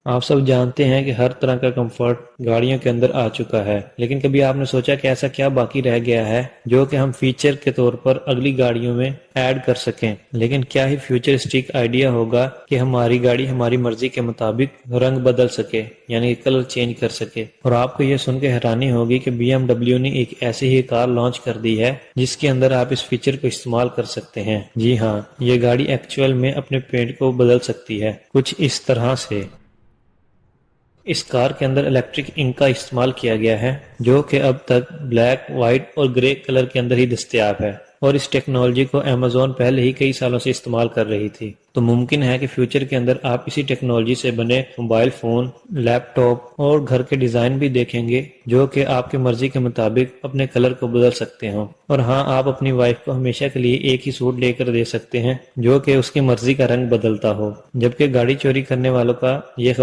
آپ سب جانتے ہیں کہ ہر طرح کا کمفرٹ گاڑیوں کے اندر آ چکا ہے، لیکن کبھی آپ نے سوچا کہ ایسا کیا باقی رہ گیا ہے جو کہ ہم فیچر کے طور پر اگلی گاڑیوں میں ایڈ کر سکیں؟ لیکن کیا ہی فیوچرسٹک آئیڈیا ہوگا کہ ہماری گاڑی ہماری مرضی کے مطابق رنگ بدل سکے، یعنی کلر چینج کر سکے۔ اور آپ کو یہ سن کے حیرانی ہوگی کہ بی ایم ڈبلیو نے ایک ایسی ہی کار لانچ کر دی ہے جس کے اندر آپ اس فیچر کو استعمال کر سکتے ہیں۔ جی ہاں، یہ گاڑی ایکچوئل میں اپنے پینٹ کو بدل سکتی ہے، کچھ اس طرح سے۔ اس کار کے اندر الیکٹرک انک کا استعمال کیا گیا ہے جو کہ اب تک بلیک، وائٹ اور گرے کلر کے اندر ہی دستیاب ہے، اور اس ٹیکنالوجی کو Amazon پہلے ہی کئی سالوں سے استعمال کر رہی تھی۔ تو ممکن ہے کہ فیوچر کے اندر آپ اسی ٹیکنالوجی سے بنے موبائل فون، لیپ ٹاپ اور گھر کے ڈیزائن بھی دیکھیں گے جو کہ آپ کی مرضی کے مطابق اپنے کلر کو بدل سکتے ہوں۔ اور ہاں، آپ اپنی وائف کو ہمیشہ کے لیے ایک ہی سوٹ لے کر دے سکتے ہیں جو کہ اس کی مرضی کا رنگ بدلتا ہو۔ جبکہ گاڑی چوری کرنے والوں کا یہ